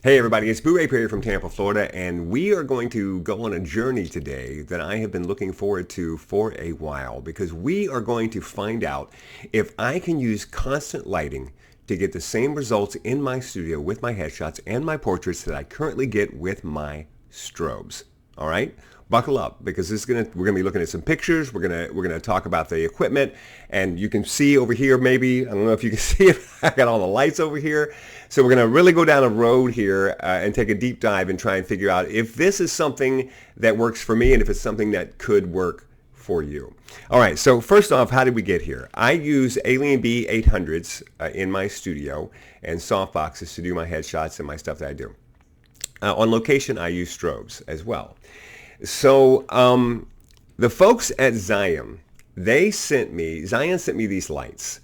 Hey everybody, it's Boo Ray Perry from Tampa, Florida, and we are going to go on a journey today that I have been looking forward to for a while because we are going to find out if I can use constant lighting to get the same results in my studio with my headshots and my portraits that I currently get with my strobes. All right? Buckle up because we're gonna be looking at some pictures. We're gonna talk about the equipment, and you can see over here maybe, I don't know if you can see it, I got all the lights over here. So we're gonna really go down a road here and take a deep dive and try and figure out if this is something that works for me and if it's something that could work for you. All right, so first off, how did we get here? I use Alien B 800s in my studio and softboxes to do my headshots and my stuff that I do. On location, I use strobes as well. So the folks at Zhiyun, Zhiyun sent me these lights,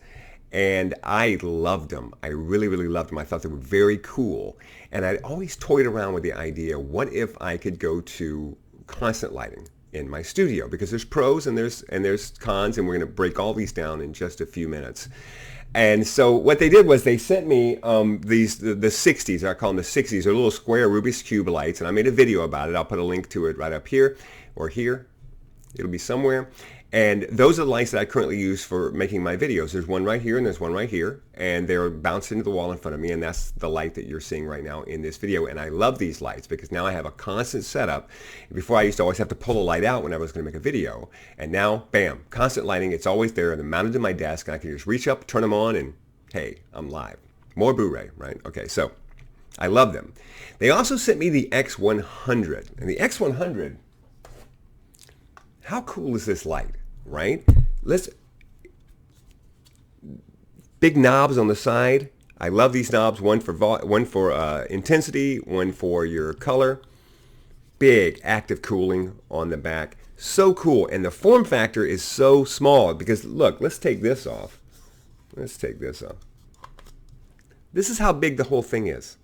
and I loved them. I really, really loved them. I thought they were very cool, and I'd always toyed around with the idea, what if I could go to constant lighting in my studio? Because there's pros and there's cons, and we're going to break all these down in just a few minutes. And so what they did was they sent me the 60s. I call them the 60s. They're little square Rubik's Cube lights, and I made a video about it. I'll put a link to it right up here or here. It'll be somewhere. And those are the lights that I currently use for making my videos. There's one right here and there's one right here, and they're bounced into the wall in front of me, and that's the light that you're seeing right now in this video. And I love these lights because now I have a constant setup. Before I used to always have to pull a light out when I was going to make a video, and now, bam, constant lighting. It's always there, and they're mounted to my desk, and I can just reach up, turn them on, and hey, I'm live. More Blu-ray, right? Okay, so I love them. They also sent me the X100, and the X100, how cool is this light, right? Big knobs on the side. I love these knobs. One for intensity, one for your color. Big active cooling on the back. So cool, and the form factor is so small because look, let's take this off. Let's take this off. This is how big the whole thing is.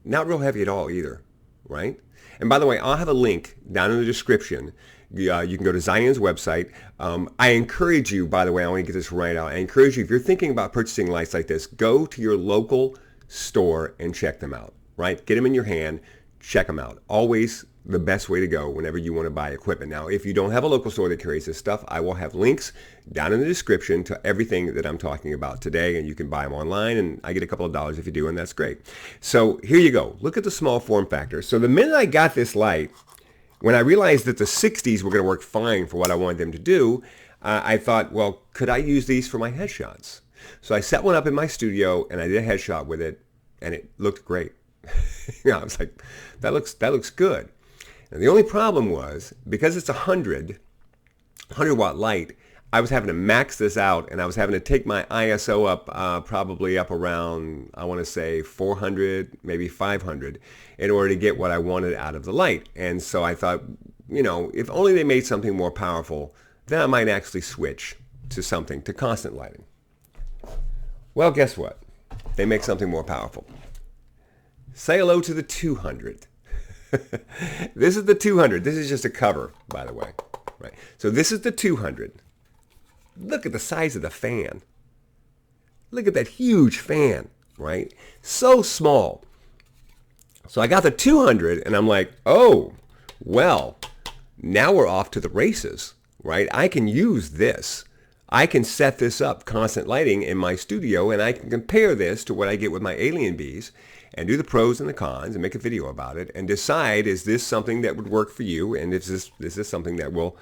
Not real heavy at all either, right? And by the way, I'll have a link down in the description. You can go to Zhiyun's website. I encourage you, by the way, I want to get this right out. I encourage you, if you're thinking about purchasing lights like this, go to your local store and check them out, right? Get them in your hand, check them out. Always the best way to go whenever you want to buy equipment. Now, if you don't have a local store that carries this stuff, I will have links down in the description to everything that I'm talking about today, and you can buy them online, and I get a couple of dollars if you do, and that's great. So here you go. Look at the small form factor. So the minute I got this light, when I realized that the 60s were going to work fine for what I wanted them to do, I thought, well, could I use these for my headshots? So I set one up in my studio, and I did a headshot with it, and it looked great. I was like, that looks good. And the only problem was, because it's a 100 watt light, I was having to max this out, and I was having to take my ISO up probably up around, I want to say 400, maybe 500, in order to get what I wanted out of the light. And so I thought, you know, if only they made something more powerful, then I might actually switch to constant lighting. Well, guess what? They make something more powerful. Say hello to the 200. This is the 200. This is just a cover, by the way. Right. So this is the 200. Look at the size of the fan. Look at that huge fan, right? So small. So I got the 200, and I'm like, oh, well, now we're off to the races, right? I can use this. I can set this up, constant lighting, in my studio, and I can compare this to what I get with my Alien Bs and do the pros and the cons and make a video about it and decide, is this something that would work for you, and is this something that will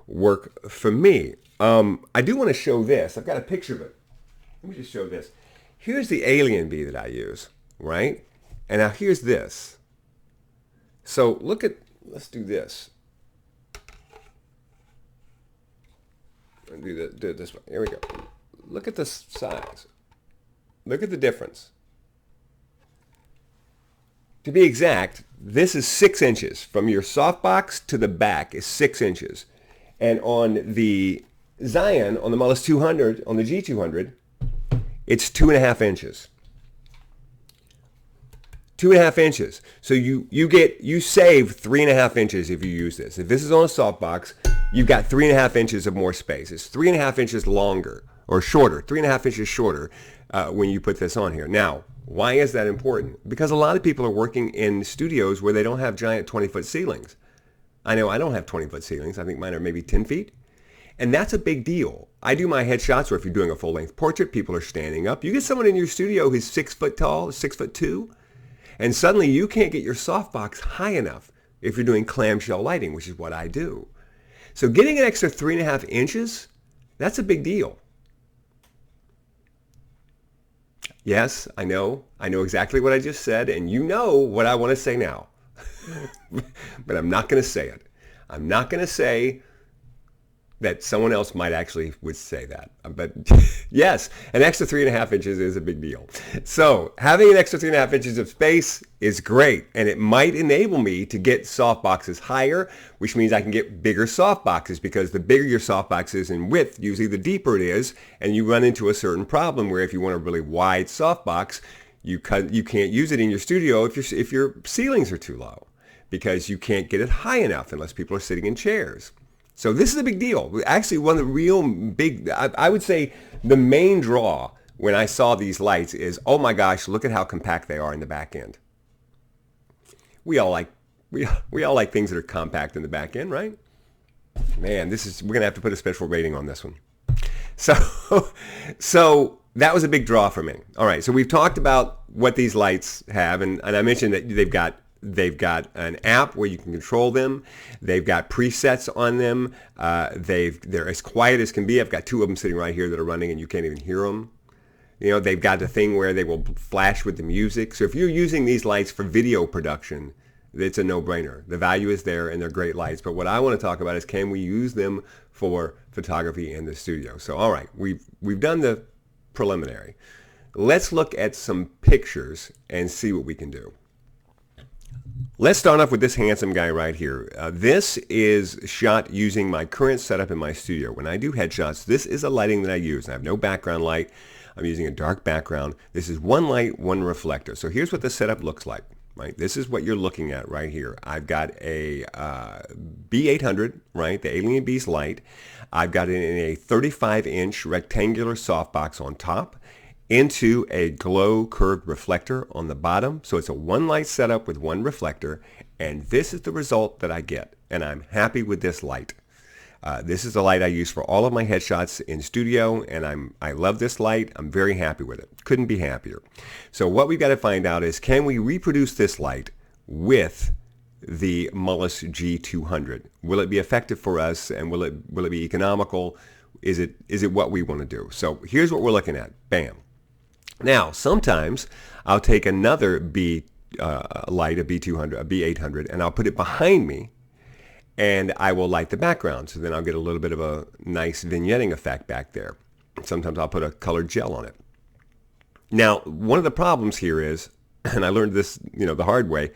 work for me? I do want to show this. I've got a picture of it. Let me just show this. Here's the Alien Bee that I use, right? And now here's this. So let's do this. Do it this way. Here we go. Look at the size. Look at the difference. To be exact, this is 6 inches. From your softbox to the back is 6 inches. And on the Zhiyun, on the Molus 200, on the G200, it's 2.5 inches. 2.5 inches. So you save 3.5 inches if you use this. If this is on a softbox, you've got 3.5 inches of more space. It's 3.5 inches longer or shorter, 3.5 inches shorter when you put this on here. Now, Why is that important? Because a lot of people are working in studios where they don't have giant 20-foot ceilings. I know I don't have 20-foot ceilings. I think mine are maybe 10 feet. And that's a big deal. I do my headshots where if you're doing a full-length portrait, people are standing up. You get someone in your studio who's 6 foot tall, 6'2", and suddenly you can't get your softbox high enough if you're doing clamshell lighting, which is what I do. So getting an extra 3.5 inches, that's a big deal. Yes, I know exactly what I just said, and you know what I want to say now. But I'm not going to say it. I'm not going to say that someone else might actually would say that. But yes, an extra 3.5 inches is a big deal. So having an extra 3.5 inches of space is great, and it might enable me to get softboxes higher, which means I can get bigger softboxes, because the bigger your softbox is in width, usually the deeper it is, and you run into a certain problem where if you want a really wide softbox, you can't use it in your studio if your ceilings are too low, because you can't get it high enough unless people are sitting in chairs. So this is a big deal. Actually, one of the real big, I would say the main draw when I saw these lights is, oh my gosh, look at how compact they are in the back end. We all like things that are compact in the back end, right? Man, we're going to have to put a special rating on this one. So that was a big draw for me. All right, so we've talked about what these lights have, and I mentioned that they've got an app where you can control them. They've got presets on them. They're as quiet as can be. I've got 2 of them sitting right here that are running and you can't even hear them. You know, they've got the thing where they will flash with the music. So if you're using these lights for video production, it's a no-brainer. The value is there and they're great lights. But what I want to talk about is, can we use them for photography in the studio? So all right, we've done the preliminary. Let's look at some pictures and see what we can do. Let's start off with this handsome guy right here. This is shot using my current setup in my studio. When I do headshots, this is a lighting that I use. I have no background light. I'm using a dark background. This is one light, one reflector. So here's what the setup looks like. Right? This is what you're looking at right here. I've got a B800, right? The Alien Beast light. I've got it in a 35-inch rectangular softbox on top, into a glow curved reflector on the bottom. So it's a one light setup with one reflector, and this is the result that I get, and I'm happy with this light. This is the light I use for all of my headshots in studio, and I love this light. I'm very happy with it. Couldn't be happier. So what we've got to find out is, can we reproduce this light with the Molus G200? Will it be effective for us, and will it be economical? Is it what we want to do? So here's what we're looking at. Bam. Now, sometimes I'll take another light, a B200, a B800, and I'll put it behind me, and I will light the background. So then I'll get a little bit of a nice vignetting effect back there. Sometimes I'll put a colored gel on it. Now, one of the problems here is, and I learned this, the hard way,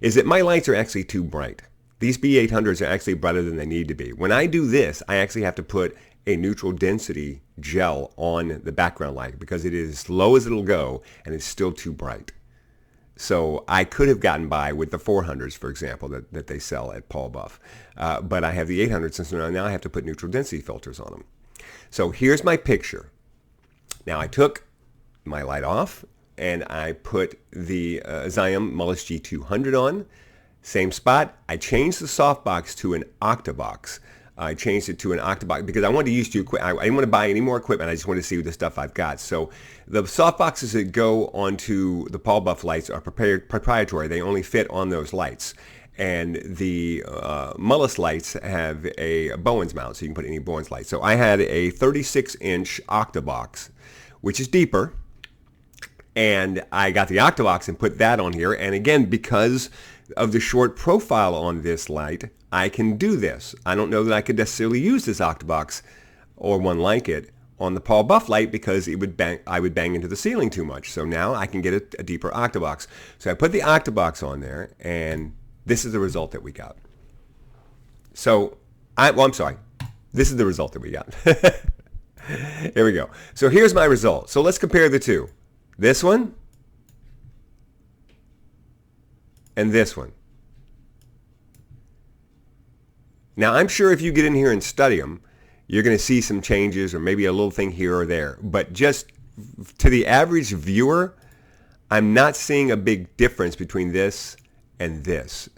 is that my lights are actually too bright. These B800s are actually brighter than they need to be. When I do this, I actually have to put a neutral density gel on the background light, because it is as low as it'll go and it's still too bright. So I could have gotten by with the 400s, for example, that they sell at Paul Buff. But I have the 800s, and so now I have to put neutral density filters on them. So here's my picture. Now I took my light off and I put the Zhiyum Molus G200 on. Same spot. I changed the softbox to an octabox. I changed it to an octabox because I wanted to use I didn't want to buy any more equipment. I just wanted to see the stuff I've got. So the softboxes that go onto the Paul Buff lights are proprietary. They only fit on those lights. And the Molus lights have a Bowens mount, so you can put any Bowens light. So I had a 36-inch octabox, which is deeper. And I got the octabox and put that on here. And again, because of the short profile on this light, I can do this. I don't know that I could necessarily use this octabox or one like it on the Paul Buff light, because I would bang into the ceiling too much. So now I can get a deeper octabox. So I put the octabox on there, and this is the result that we got. So I'm sorry. This is the result that we got. Here we go. So here's my result. So let's compare the two. This one and this one. Now, I'm sure if you get in here and study them, you're going to see some changes or maybe a little thing here or there. But just to the average viewer, I'm not seeing a big difference between this and this.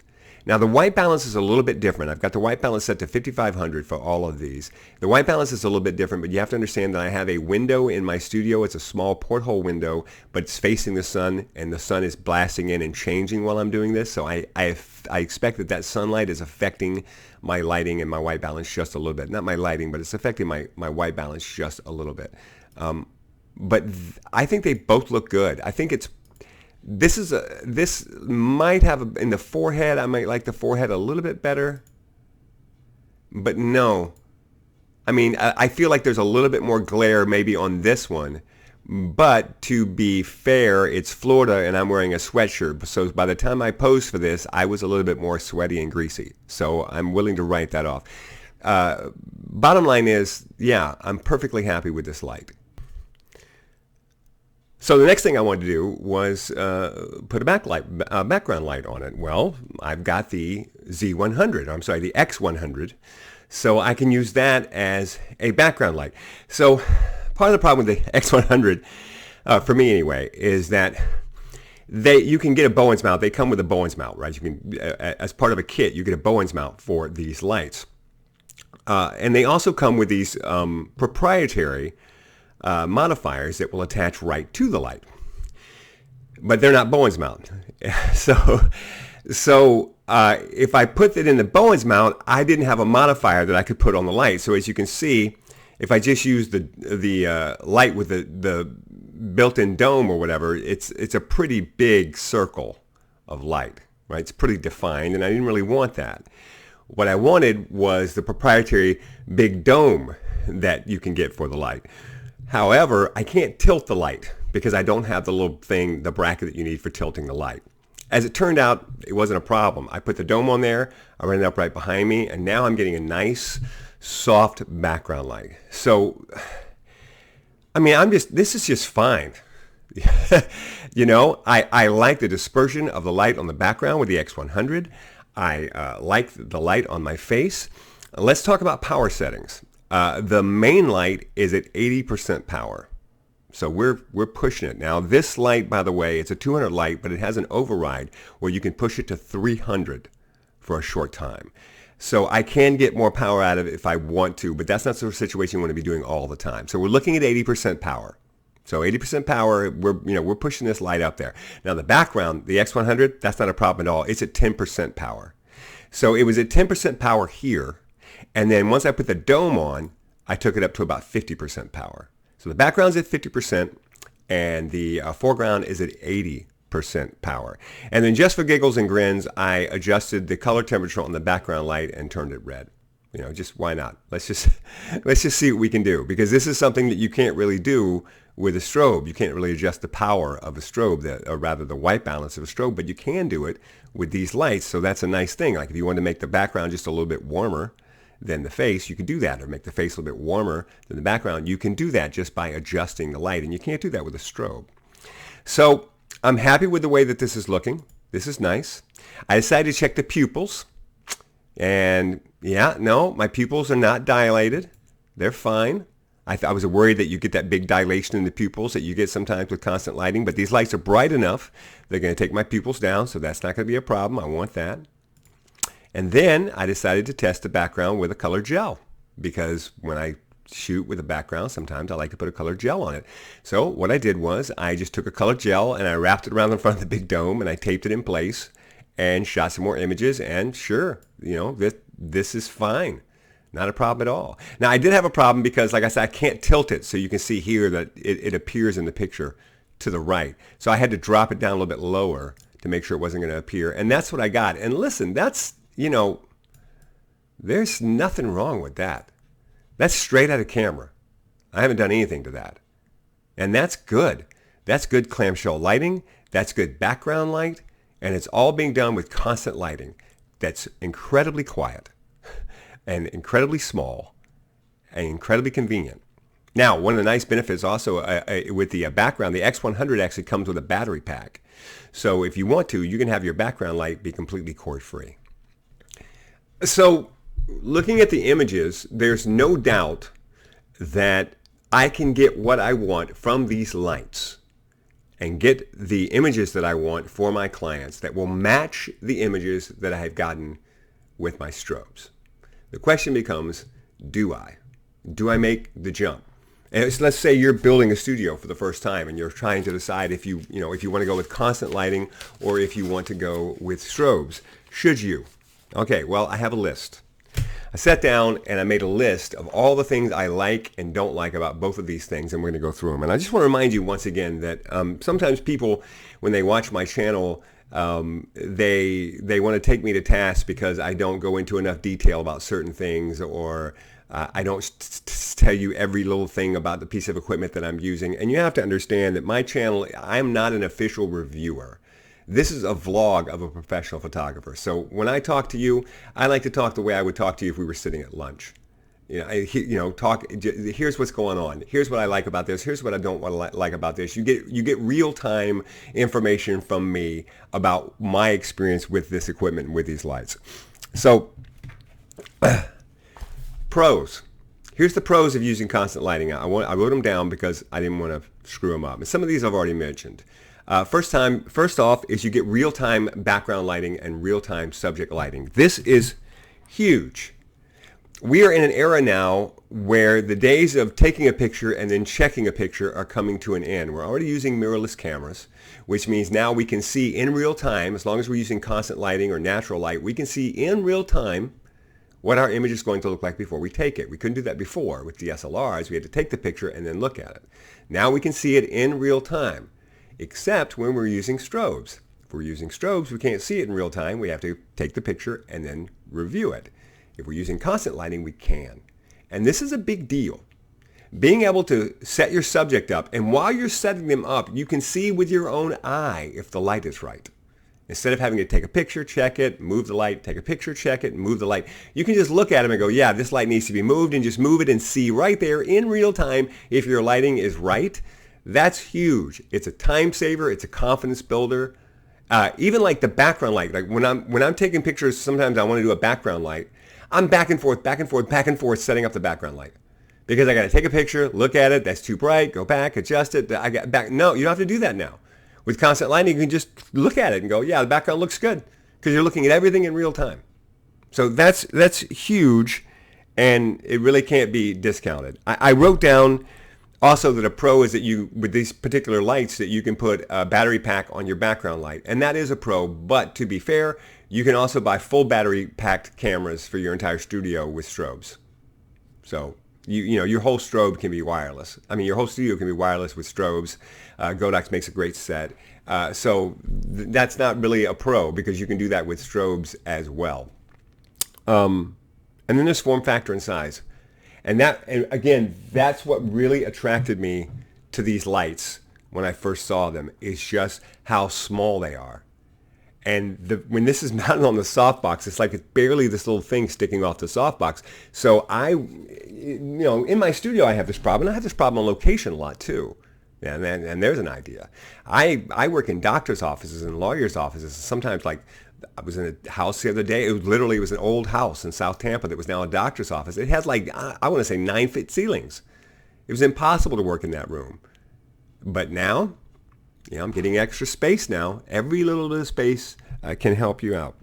Now the white balance is a little bit different. I've got the white balance set to 5500 for all of these. The white balance is a little bit different, but you have to understand that I have a window in my studio. It's a small porthole window, but it's facing the sun, and the sun is blasting in and changing while I'm doing this. So I expect that that sunlight is affecting my lighting and my white balance just a little bit. Not my lighting, but it's affecting my white balance just a little bit. I think they both look good. I think this might have in the forehead. I might like the forehead a little bit better, but no. I mean, I feel like there's a little bit more glare maybe on this one, but to be fair, it's Florida and I'm wearing a sweatshirt. So by the time I posed for this, I was a little bit more sweaty and greasy. So I'm willing to write that off. Bottom line is, yeah, I'm perfectly happy with this light. So the next thing I wanted to do was put a background light on it. Well, I've got the Z100, I'm sorry, the X100, so I can use that as a background light. So part of the problem with the X100, for me anyway, is that you can get a Bowens mount. They come with a Bowens mount, right? You can, as part of a kit, you get a Bowens mount for these lights. And they also come with these proprietary modifiers that will attach right to the light, but they're not Bowens mount. So if I put it in the Bowens mount, I didn't have a modifier that I could put on the light. So as you can see, if I just use the light with the built-in dome or whatever, it's a pretty big circle of light, right? It's pretty defined, and I didn't really want that. What I wanted was the proprietary big dome that you can get for the light. However, I can't tilt the light because I don't have the little thing, the bracket that you need for tilting the light. As it turned out, it wasn't a problem. I put the dome on there, I ran it up right behind me, and now I'm getting a nice, soft background light. So, I mean, this is just fine. You know, I like the dispersion of the light on the background with the X100. I like the light on my face. Let's talk about power settings. The main light is at 80% power. So we're pushing it. Now this light, by the way, it's a 200 light, but it has an override where you can push it to 300 for a short time. So I can get more power out of it if I want to, but that's not the sort of situation you want to be doing all the time. So we're looking at 80% power. So 80% power, we're pushing this light up there. Now the background, the X100, that's not a problem at all. It's at 10% power. So it was at 10% power here. And then once I put the dome on, I took it up to about 50% power. So the background's at 50% and the foreground is at 80% power. And then just for giggles and grins, I adjusted the color temperature on the background light and turned it red. You know, just why not? Let's just see what we can do, because this is something that you can't really do with a strobe. You can't really adjust the power of a strobe, or rather the white balance of a strobe, but you can do it with these lights. So that's a nice thing. Like if you want to make the background just a little bit warmer than the face, you can do that, or make the face a little bit warmer than the background. You can do that just by adjusting the light, and you can't do that with a strobe. So I'm happy with the way that this is looking. This is nice. I decided to check the pupils, and yeah, no, my pupils are not dilated. They're fine. I was worried that you get that big dilation in the pupils that you get sometimes with constant lighting, but these lights are bright enough. They're going to take my pupils down, so that's not going to be a problem. I want that. And then I decided to test the background with a colored gel, because when I shoot with a background, sometimes I like to put a colored gel on it. So what I did was I just took a colored gel and I wrapped it around in front of the big dome and I taped it in place and shot some more images, and sure, you know, this is fine. Not a problem at all. Now I did have a problem because, like I said, I can't tilt it, so you can see here that it appears in the picture to the right. So I had to drop it down a little bit lower to make sure it wasn't going to appear, and that's what I got. And listen, that's, you know, there's nothing wrong with that. That's straight out of camera. I haven't done anything to that. And that's good. That's good clamshell lighting. That's good background light. And it's all being done with constant lighting. That's incredibly quiet and incredibly small and incredibly convenient. Now, one of the nice benefits also with the background, the X100 actually comes with a battery pack. So if you want to, you can have your background light be completely cord-free. So looking at the images, there's no doubt that I can get what I want from these lights. and get the images that I want for my clients that will match the images that I have gotten with my strobes. The question becomes, do I? Do I make the jump? And let's say you're building a studio for the first time and you're trying to decide if you want to go with constant lighting or if you want to go with strobes. Should you? Okay, well, I have a list. I sat down and I made a list of all the things I like and don't like about both of these things, and we're going to go through them. And I just want to remind you once again that sometimes people, when they watch my channel, they want to take me to task because I don't go into enough detail about certain things, or I don't tell you every little thing about the piece of equipment that I'm using. And you have to understand that my channel, I'm not an official reviewer. This is a vlog of a professional photographer. So when I talk to you, I like to talk the way I would talk to you if we were sitting at lunch. Here's what's going on. Here's what I like about this. Here's what I don't want to like about this. You get real-time information from me about my experience with this equipment and with these lights. So, pros. Here's the pros of using constant lighting. I wrote them down because I didn't want to screw them up. And some of these I've already mentioned. First off is you get real-time background lighting and real-time subject lighting. This is huge. We are in an era now where the days of taking a picture and then checking a picture are coming to an end. We're already using mirrorless cameras, which means now we can see in real time, as long as we're using constant lighting or natural light, we can see in real time what our image is going to look like before we take it. We couldn't do that before with DSLRs. We had to take the picture and then look at it. Now we can see it in real time, except when we're using strobes. If we're using strobes, we can't see it in real time. We have to take the picture and then review it. If we're using constant lighting, we can. And this is a big deal. Being able to set your subject up, and while you're setting them up, you can see with your own eye if the light is right. Instead of having to take a picture, check it, move the light, take a picture, check it, move the light, you can just look at them and go, yeah, this light needs to be moved, and just move it and see right there in real time if your lighting is right. That's huge. It's a time saver. It's a confidence builder. Even like the background light, like when I'm taking pictures, sometimes I want to do a background light. I'm back and forth, setting up the background light. Because I got to take a picture, look at it, that's too bright, go back, adjust it. I got back. No, you don't have to do that now. With constant lighting, you can just look at it and go, yeah, the background looks good. Because you're looking at everything in real time. So that's huge, and it really can't be discounted. I wrote down also that a pro is that with these particular lights, that you can put a battery pack on your background light. And that is a pro, but to be fair, you can also buy full battery packed cameras for your entire studio with strobes. So, your whole strobe can be wireless. I mean, your whole studio can be wireless with strobes. Godox makes a great set. That's not really a pro because you can do that with strobes as well. And then there's form factor and size. And again, that's what really attracted me to these lights when I first saw them, is just how small they are. And when this is mounted on the softbox, it's like it's barely this little thing sticking off the softbox. So in my studio, I have this problem. And I have this problem on location a lot too. And there's an idea. I work in doctors' offices and lawyers' offices. Sometimes, like, I was in a house the other day. It was an old house in South Tampa that was now a doctor's office. It has like, I want to say 9-foot ceilings. It was impossible to work in that room. But now, I'm getting extra space now. Every little bit of space can help you out.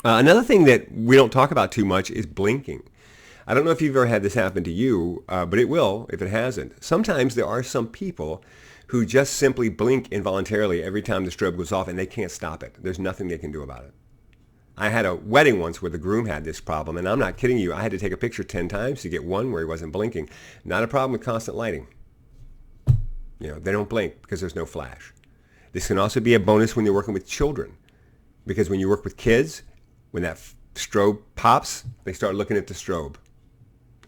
Another thing that we don't talk about too much is blinking. I don't know if you've ever had this happen to you, but it will if it hasn't. Sometimes there are some people who just simply blink involuntarily every time the strobe goes off, and they can't stop it. There's nothing they can do about it. I had a wedding once where the groom had this problem, and I'm not kidding you. I had to take a picture 10 times to get one where he wasn't blinking. Not a problem with constant lighting. They don't blink because there's no flash. This can also be a bonus when you're working with children, because when you work with kids, when that strobe pops, they start looking at the strobe.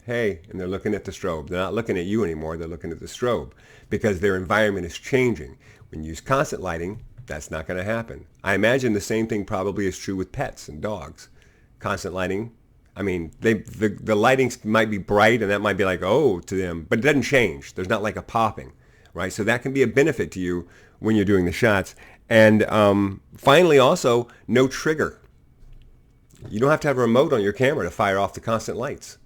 Hey, and they're looking at the strobe. They're not looking at you anymore. They're looking at the strobe because their environment is changing. When you use constant lighting, that's not going to happen. I imagine the same thing probably is true with pets and dogs. Constant lighting, I mean, the lighting might be bright, and that might be like, oh, to them, but it doesn't change. There's not like a popping, right? So that can be a benefit to you when you're doing the shots. And finally, also, no trigger. You don't have to have a remote on your camera to fire off the constant lights.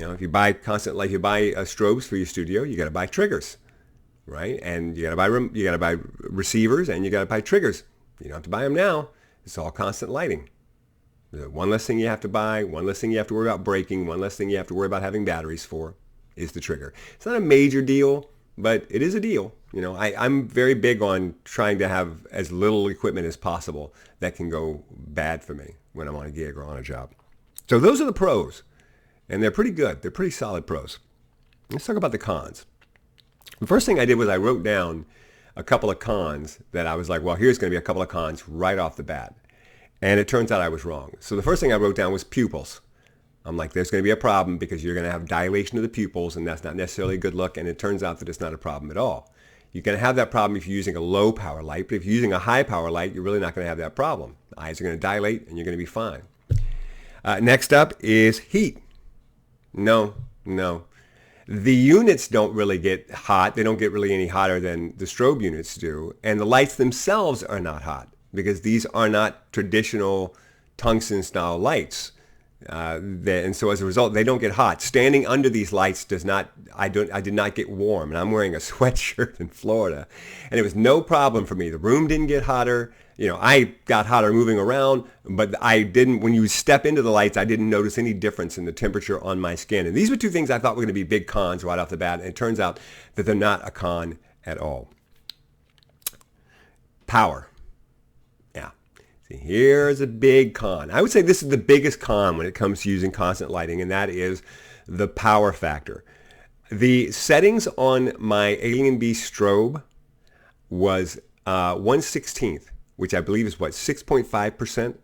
If you buy strobes for your studio, you got to buy triggers, right? And you gotta buy receivers, and you gotta buy triggers. You don't have to buy them now. It's all constant lighting. One less thing you have to buy, one less thing you have to worry about breaking, one less thing you have to worry about having batteries for is the trigger. It's not a major deal, but it is a deal. You know, I'm very big on trying to have as little equipment as possible that can go bad for me when I'm on a gig or on a job. So those are the pros, and they're pretty good. They're pretty solid pros. Let's talk about the cons. The first thing I did was I wrote down a couple of cons that I was like, well, here's going to be a couple of cons right off the bat. And it turns out I was wrong. So the first thing I wrote down was pupils. I'm like, there's going to be a problem because you're going to have dilation of the pupils, and that's not necessarily a good look. And it turns out that it's not a problem at all. You're going to have that problem if you're using a low power light, but if you're using a high power light, you're really not going to have that problem. The eyes are going to dilate, and you're going to be fine. Next up is heat. No. The units don't really get hot. They don't get really any hotter than the strobe units do. And the lights themselves are not hot because these are not traditional tungsten style lights. And so as a result, they don't get hot. Standing under these lights I did not get warm. And I'm wearing a sweatshirt in Florida. And it was no problem for me. The room didn't get hotter. You know, I got hotter moving around, but when you step into the lights, I didn't notice any difference in the temperature on my skin. And these were two things I thought were going to be big cons right off the bat. And it turns out that they're not a con at all. Power. Yeah. See, here's a big con. I would say this is the biggest con when it comes to using constant lighting, and that is the power factor. The settings on my Alien Beast strobe was 1/16th. Which I believe is 6.5%.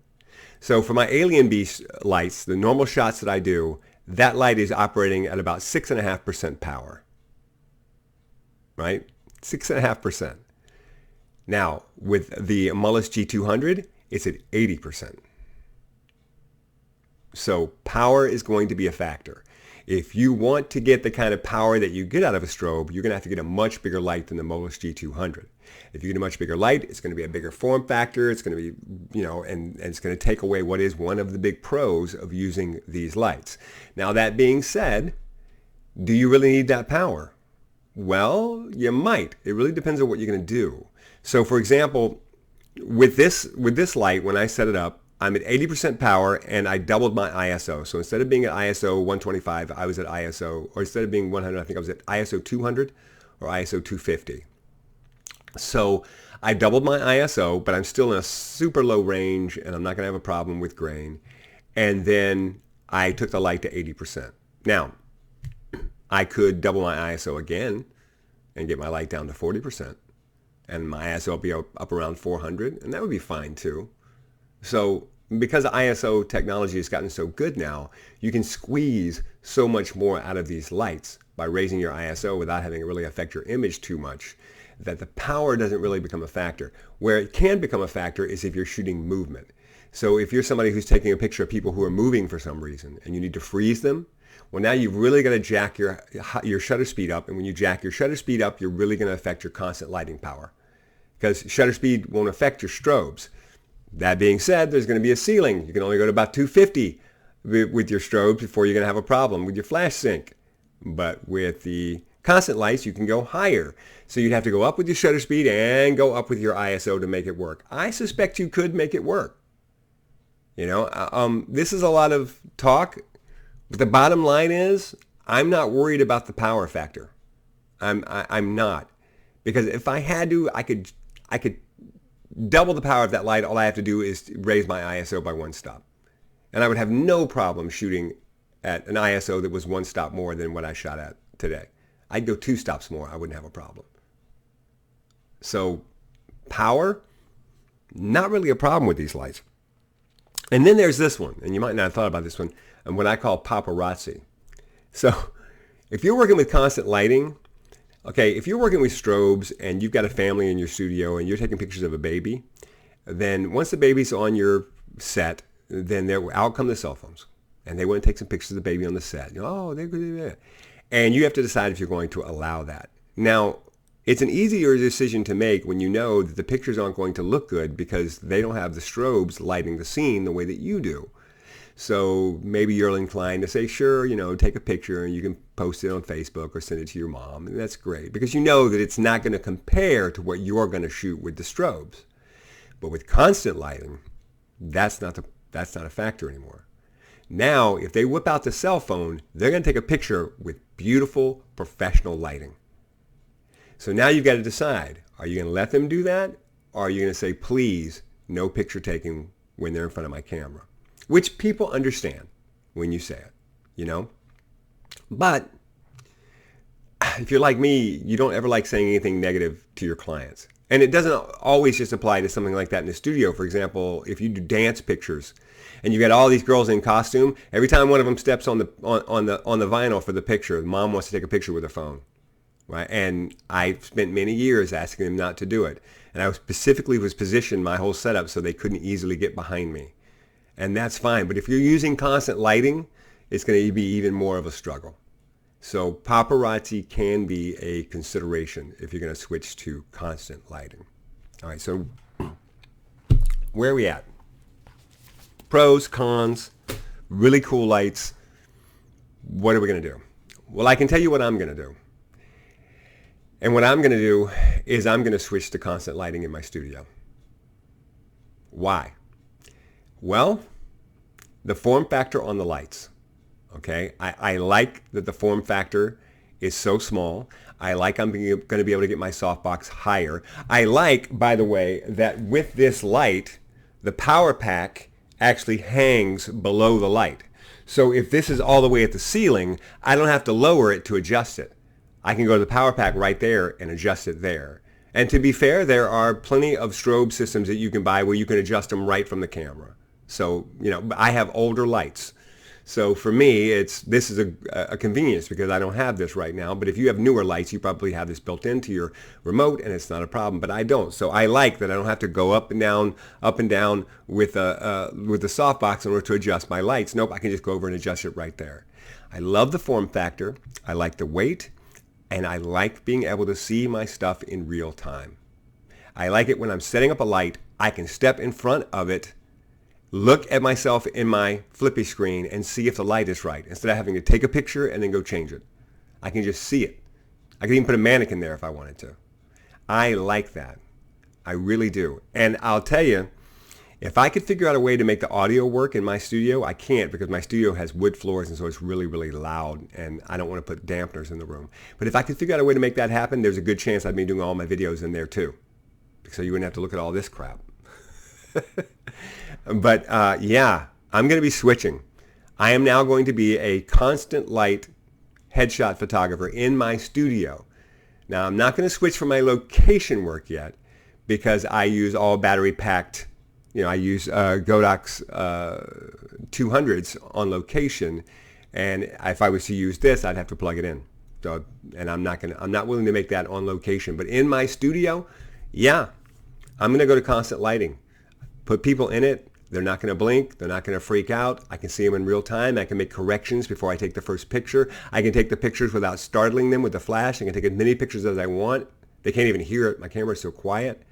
So for my Alien Beast lights, the normal shots that I do, that light is operating at about 6.5% power, right? 6.5%. Now with the Molus G200, it's at 80%. So power is going to be a factor. If you want to get the kind of power that you get out of a strobe, you're going to have to get a much bigger light than the Molus G200. If you get a much bigger light, it's going to be a bigger form factor. It's going to be, and it's going to take away what is one of the big pros of using these lights. Now, that being said, do you really need that power? Well, you might. It really depends on what you're going to do. So, for example, with this light, when I set it up, I'm at 80% power, and I doubled my ISO. So instead of being at ISO 125, I was at ISO, or instead of being 100, I think I was at ISO 200 or ISO 250. So I doubled my ISO, but I'm still in a super low range, and I'm not going to have a problem with grain. And then I took the light to 80%. Now, I could double my ISO again and get my light down to 40%, and my ISO will be up around 400, and that would be fine too. So because ISO technology has gotten so good now, you can squeeze so much more out of these lights by raising your ISO without having it really affect your image too much, that the power doesn't really become a factor. Where it can become a factor is if you're shooting movement. So if you're somebody who's taking a picture of people who are moving for some reason and you need to freeze them, well, now you've really got to jack your shutter speed up. And when you jack your shutter speed up, you're really going to affect your constant lighting power, because shutter speed won't affect your strobes. That being said, there's going to be a ceiling. You can only go to about 250 with your strobes before you're going to have a problem with your flash sync. But with the constant lights, you can go higher. So you'd have to go up with your shutter speed and go up with your ISO to make it work. I suspect you could make it work. This is a lot of talk, but the bottom line is I'm not worried about the power factor. I'm not, because if I had to, I could double the power of that light. All I have to do is raise my ISO by one stop. And I would have no problem shooting at an ISO that was one stop more than what I shot at today. I'd go 2 stops more. I wouldn't have a problem. So power, not really a problem with these lights. And then there's this one, and you might not have thought about this one, and what I call paparazzi. So if you're working with constant lighting, okay, if you're working with strobes and you've got a family in your studio and you're taking pictures of a baby, then once the baby's on your set, then out come the cell phones. And they want to take some pictures of the baby on the set. They're good. And you have to decide if you're going to allow that. Now, it's an easier decision to make when you know that the pictures aren't going to look good because they don't have the strobes lighting the scene the way that you do. So maybe you're inclined to say, sure, take a picture and you can post it on Facebook or send it to your mom. And that's great because you know that it's not going to compare to what you're going to shoot with the strobes. But with constant lighting, that's not a factor anymore. Now, if they whip out the cell phone, they're going to take a picture with beautiful professional lighting. So now you've got to decide, are you going to let them do that? Or are you going to say, please, no picture taking when they're in front of my camera? Which people understand when you say it, But if you're like me, you don't ever like saying anything negative to your clients. And it doesn't always just apply to something like that in the studio. For example, if you do dance pictures and you got all these girls in costume, every time one of them steps on the vinyl for the picture, the mom wants to take a picture with her phone. Right? And I spent many years asking them not to do it. And I specifically was positioned my whole setup so they couldn't easily get behind me. And that's fine. But if you're using constant lighting, it's going to be even more of a struggle. So paparazzi can be a consideration if you're going to switch to constant lighting. All right, so where are we at? Pros, cons, really cool lights. What are we going to do? Well, I can tell you what I'm going to do. And what I'm going to do is I'm going to switch to constant lighting in my studio. Why? Well, the form factor on the lights. Okay, I like that the form factor is so small. I like I'm going to be able to get my softbox higher. I like, by the way, that with this light, the power pack actually hangs below the light. So if this is all the way at the ceiling, I don't have to lower it to adjust it. I can go to the power pack right there and adjust it there. And to be fair, there are plenty of strobe systems that you can buy where you can adjust them right from the camera. So, I have older lights. So for me, this is a convenience because I don't have this right now. But if you have newer lights, you probably have this built into your remote and it's not a problem. But I don't. So I like that I don't have to go up and down with the softbox in order to adjust my lights. Nope, I can just go over and adjust it right there. I love the form factor. I like the weight. And I like being able to see my stuff in real time. I like it when I'm setting up a light, I can step in front of it, look at myself in my flippy screen and see if the light is right instead of having to take a picture and then go change it. I can just see it. I can even put a mannequin there if I wanted to. I like that. I really do. And I'll tell you, if I could figure out a way to make the audio work in my studio, I can't because my studio has wood floors and so it's really, really loud and I don't want to put dampeners in the room. But if I could figure out a way to make that happen, there's a good chance I'd be doing all my videos in there too. So you wouldn't have to look at all this crap. But yeah, I'm going to be switching. I am now going to be a constant light headshot photographer in my studio. Now, I'm not going to switch from my location work yet because I use all battery packed. I use Godox 200s on location, and if I was to use this, I'd have to plug it in. So, and I'm not willing to make that on location. But in my studio, yeah, I'm going to go to constant lighting. Put people in it. They're not going to blink. They're not going to freak out. I can see them in real time. I can make corrections before I take the first picture. I can take the pictures without startling them with the flash. I can take as many pictures as I want. They can't even hear it. My camera's so quiet.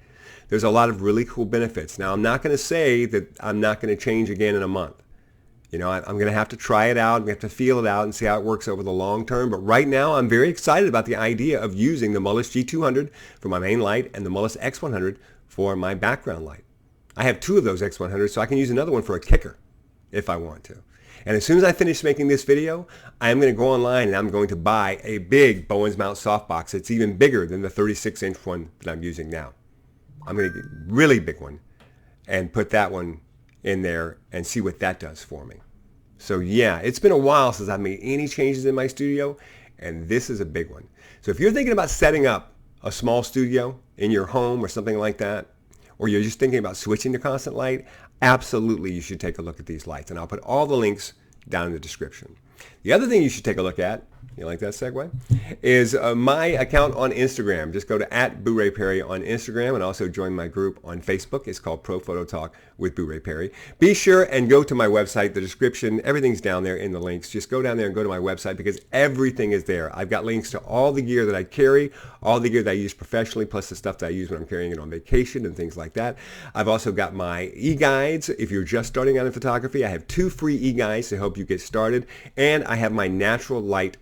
There's a lot of really cool benefits. Now, I'm not going to say that I'm not going to change again in a month. I'm going to have to try it out. We have to feel it out and see how it works over the long term. But right now, I'm very excited about the idea of using the Molus G200 for my main light and the Molus X100 for my background light. I have two of those X100s, so I can use another one for a kicker if I want to. And as soon as I finish making this video, I'm going to go online and I'm going to buy a big Bowens mount softbox. It's even bigger than the 36-inch one that I'm using now. I'm going to get a really big one and put that one in there and see what that does for me. So yeah, it's been a while since I've made any changes in my studio, and this is a big one. So if you're thinking about setting up a small studio in your home or something like that, or you're just thinking about switching to constant light, absolutely you should take a look at these lights. And I'll put all the links down in the description. The other thing you should take a look at you like that segue, is my account on Instagram. Just go to @BooRayPerry on Instagram and also join my group on Facebook. It's called Pro Photo Talk with Boo Ray Perry. Be sure and go to my website. The description, everything's down there in the links. Just go down there and go to my website because everything is there. I've got links to all the gear that I carry, all the gear that I use professionally, plus the stuff that I use when I'm carrying it on vacation and things like that. I've also got my e-guides. If you're just starting out in photography, I have 2 free e-guides to help you get started. And I have my natural light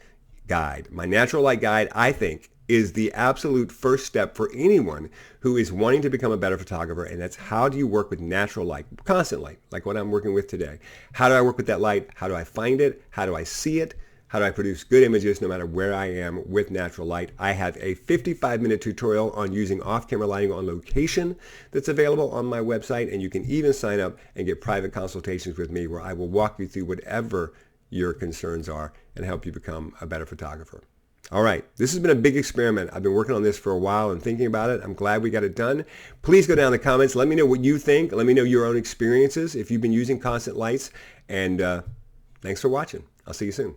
guide. My natural light guide, I think, is the absolute first step for anyone who is wanting to become a better photographer, and that's how do you work with natural light, constant light, like what I'm working with today. How do I work with that light? How do I find it? How do I see it? How do I produce good images no matter where I am with natural light? I have a 55-minute tutorial on using off-camera lighting on location that's available on my website, and you can even sign up and get private consultations with me where I will walk you through whatever your concerns are and help you become a better photographer. All right, this has been a big experiment. I've been working on this for a while and thinking about it. I'm glad we got it done. Please go down in the comments. Let me know what you think. Let me know your own experiences if you've been using constant lights. And thanks for watching. I'll see you soon.